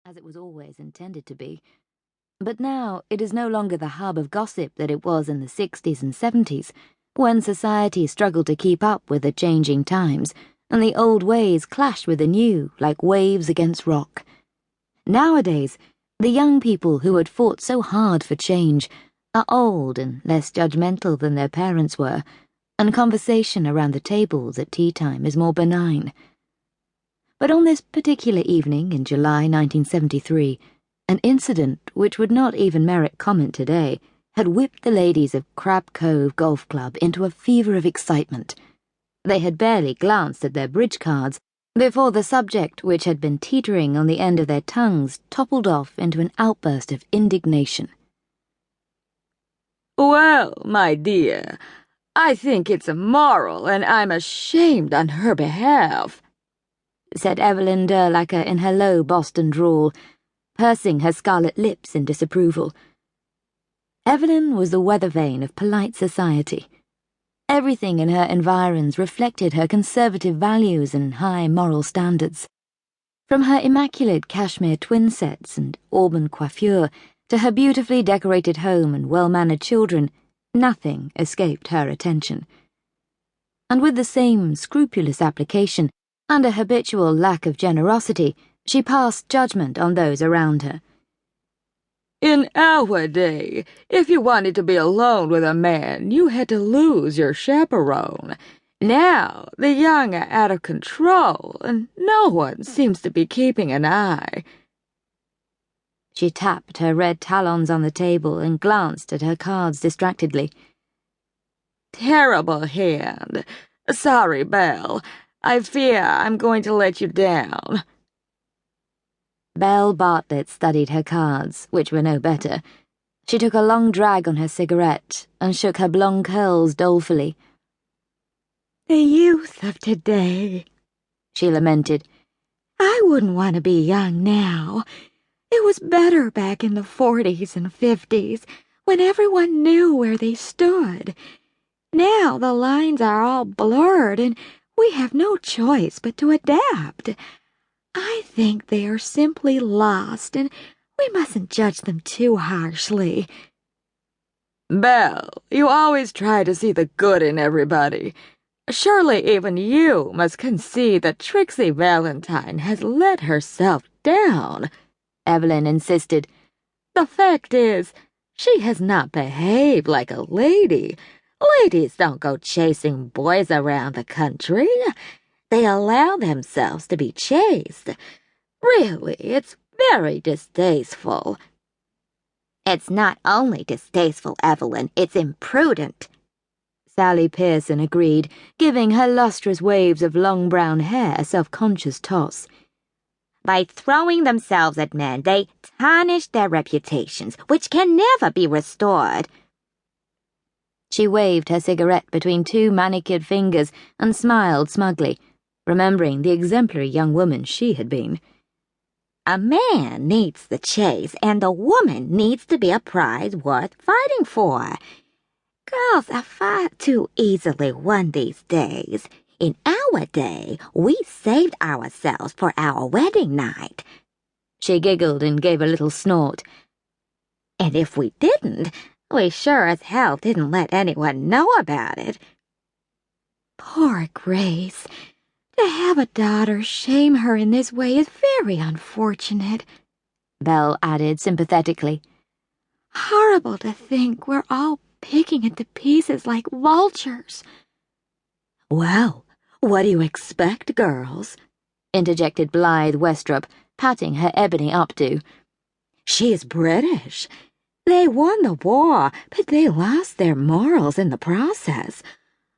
as it was always intended to be. But now it is no longer the hub of gossip that it was in the 60s and 70s, when society struggled to keep up with the changing times, and the old ways clashed with the new like waves against rock. Nowadays, the young people who had fought so hard for change are old and less judgmental than their parents were, and conversation around the tables at tea time is more benign. But on this particular evening in July 1973, an incident which would not even merit comment today had whipped the ladies of Crab Cove Golf Club into a fever of excitement. They had barely glanced at their bridge cards before the subject which had been teetering on the end of their tongues toppled off into an outburst of indignation. "Well, my dear, I think it's immoral, and I'm ashamed on her behalf," said Evelyn Derlacker in her low Boston drawl, pursing her scarlet lips in disapproval. Evelyn was the weather vane of polite society. Everything in her environs reflected her conservative values and high moral standards. From her immaculate cashmere twin sets and auburn coiffure to her beautifully decorated home and well-mannered children, nothing escaped her attention. And with the same scrupulous application and a habitual lack of generosity, she passed judgment on those around her. "In our day, if you wanted to be alone with a man, you had to lose your chaperone. Now, the young are out of control, and no one seems to be keeping an eye." She tapped her red talons on the table and glanced at her cards distractedly. "Terrible hand. Sorry, Belle. I fear I'm going to let you down." Belle Bartlett studied her cards, which were no better. She took a long drag on her cigarette and shook her blonde curls dolefully. "The youth of today," she lamented. "I wouldn't want to be young now. It was better back in the 40s and 50s, when everyone knew where they stood. Now the lines are all blurred, and we have no choice but to adapt. I think they are simply lost, and we mustn't judge them too harshly." "Belle, you always try to see the good in everybody. Surely even you must concede that Trixie Valentine has let herself down," Evelyn insisted. "The fact is, she has not behaved like a lady. Ladies don't go chasing boys around the country. They allow themselves to be chased. Really, it's very distasteful." "It's not only distasteful, Evelyn, it's imprudent," Sally Pearson agreed, giving her lustrous waves of long brown hair a self-conscious toss. "By throwing themselves at men, they tarnish their reputations, which can never be restored." She waved her cigarette between two manicured fingers and smiled smugly, remembering the exemplary young woman she had been. "A man needs the chase, and the woman needs to be a prize worth fighting for. Girls are far too easily won these days. In our day, we saved ourselves for our wedding night." She giggled and gave a little snort. "And if we didn't, we sure as hell didn't let anyone know about it." "Poor Grace. To have a daughter shame her in this way is very unfortunate," Belle added sympathetically. "Horrible to think we're all picking it to pieces like vultures." "Well, what do you expect, girls?" interjected Blythe Westrup, patting her ebony updo. "She's British. They won the war, but they lost their morals in the process.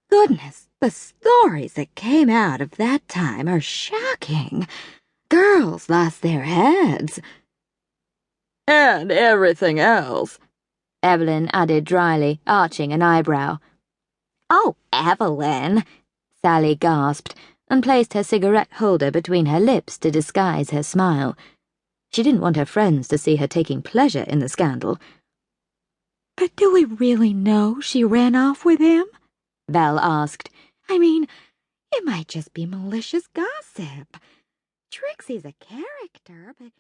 Goodness, the stories that came out of that time are shocking. Girls lost their heads." "And everything else," Evelyn added dryly, arching an eyebrow. "Oh, Evelyn," Sally gasped, and placed her cigarette holder between her lips to disguise her smile. She didn't want her friends to see her taking pleasure in the scandal. "But do we really know she ran off with him?" Belle asked. "I mean, it might just be malicious gossip. Trixie's a character, but